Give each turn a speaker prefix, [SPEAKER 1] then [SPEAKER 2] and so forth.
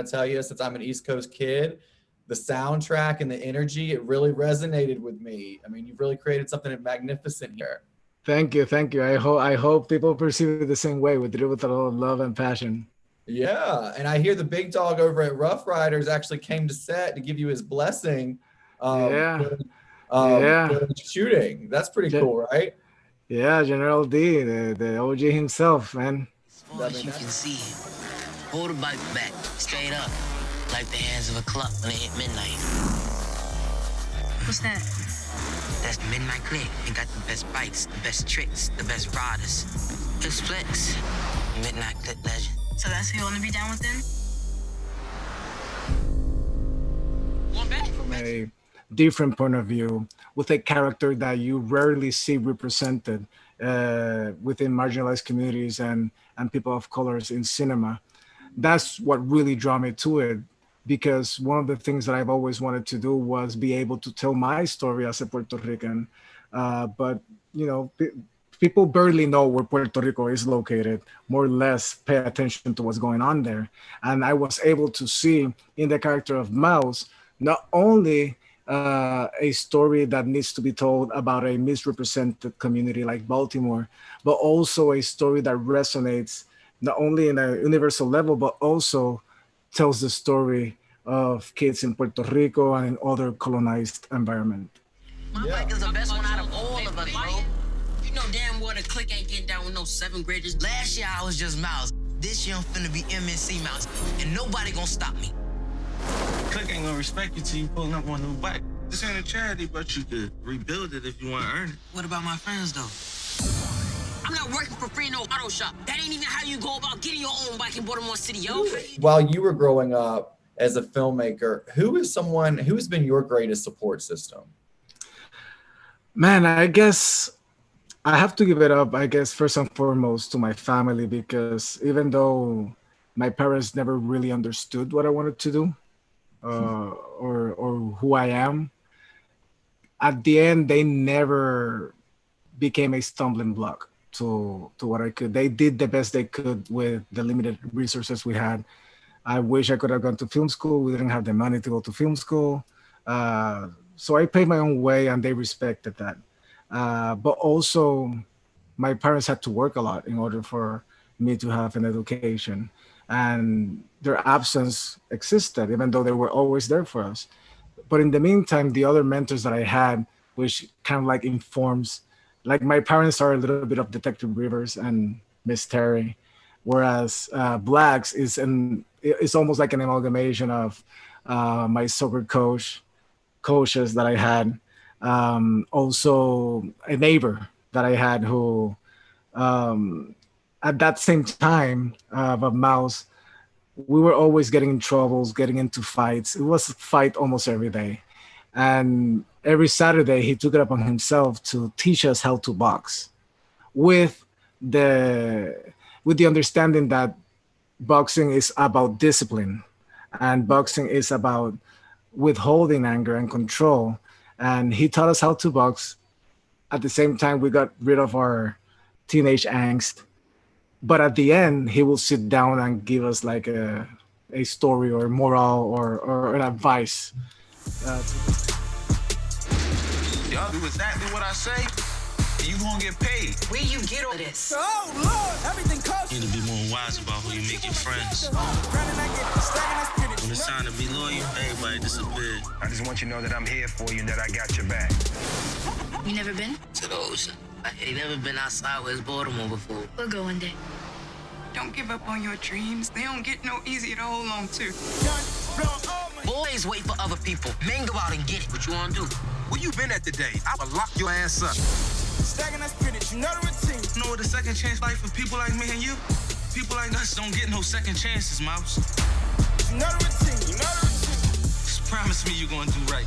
[SPEAKER 1] got to tell you, since I'm an East Coast kid, the soundtrack and the energy, it really resonated with me. I mean, you've really created something magnificent here.
[SPEAKER 2] Thank you, thank you. I hope people perceive it the same way. We did it with a lot of love and passion.
[SPEAKER 1] Yeah, and I hear the big dog over at Rough Riders actually came to set to give you his blessing
[SPEAKER 2] Yeah,
[SPEAKER 1] during
[SPEAKER 2] yeah,
[SPEAKER 1] shooting. That's pretty
[SPEAKER 2] Ge-
[SPEAKER 1] cool, right?
[SPEAKER 2] yeah. General D, the OG himself, man.
[SPEAKER 3] As far as you can see, hold the bike back, straight up, like the hands of a clock when it hit midnight.
[SPEAKER 4] What's that?
[SPEAKER 3] That's the Midnight Click. They got the best bikes, the best tricks, the best riders. It's Flex, Midnight Click legend.
[SPEAKER 4] So that's who you want to be down with then?
[SPEAKER 2] From a different point of view, with a character that you rarely see represented within marginalized communities and people of colors in cinema. That's what really drew me to it, because one of the things that I've always wanted to do was be able to tell my story as a Puerto Rican. But, you know, people barely know where Puerto Rico is located, more or less pay attention to what's going on there. And I was able to see in the character of Mouse, not only a story that needs to be told about a misrepresented community like Baltimore, but also a story that resonates not only in a universal level, but also tells the story of kids in Puerto Rico and in other colonized environment.
[SPEAKER 3] My bike is the best one out of all of us, bro. You know damn well the click ain't getting down with no 7th graders. Last year I was just Miles. This year I'm finna be MNC Miles, and nobody gonna stop me.
[SPEAKER 5] Click ain't gonna respect you till you pulling up on a new bike. This ain't a charity, but you could rebuild it if you want to earn it.
[SPEAKER 3] What about my friends though? I'm not working for free in no auto shop. That ain't even how you go about getting your own bike in Baltimore City, yo.
[SPEAKER 1] While you were growing up as a filmmaker, who has been your greatest support system?
[SPEAKER 2] Man, I guess I have to give it up, I guess, first and foremost to my family, because even though my parents never really understood what I wanted to do or who I am, at the end, they never became a stumbling block to what I could. They did the best they could with the limited resources we had. I wish I could have gone to film school. We didn't have the money to go to film school. So I paid my own way and they respected that. But also my parents had to work a lot in order for me to have an education. And their absence existed, even though they were always there for us. But in the meantime, the other mentors that I had, which kind of like informs, like my parents are a little bit of Detective Rivers and Miss Terry, whereas Blacks is it's almost like an amalgamation of my soccer coaches that I had, also a neighbor that I had who, at that same time of Mouse, we were always getting in troubles, getting into fights. It was a fight almost every day. And every Saturday, he took it upon himself to teach us how to box with the understanding that boxing is about discipline and boxing is about withholding anger and control. And he taught us how to box. At the same time, we got rid of our teenage angst. But at the end, he will sit down and give us like a story or moral or an advice.
[SPEAKER 5] Y'all do exactly what I say, and you gonna get paid.
[SPEAKER 3] Where you get all this?
[SPEAKER 6] Oh, Lord, everything costs.
[SPEAKER 5] You need to be more wise about who you make your friends. When it's time to be loyal, everybody disappeared.
[SPEAKER 7] I just want you to know that I'm here for you and that I got your back.
[SPEAKER 4] You never been?
[SPEAKER 3] To the ocean. I ain't never been outside West Baltimore before.
[SPEAKER 4] We'll go one day.
[SPEAKER 8] Don't give up on your dreams. They don't get no easier to hold on to.
[SPEAKER 3] Boys wait for other people. Men go out and get it. What you wanna do?
[SPEAKER 5] Where you been at today? I would lock your ass up.
[SPEAKER 6] Stacking that spinach, you know the routine.
[SPEAKER 5] You know what a second chance life for people like me and you? People like us don't get no second chances, Mouse.
[SPEAKER 6] You know the routine, you know the routine.
[SPEAKER 5] Just promise me you're gonna do right.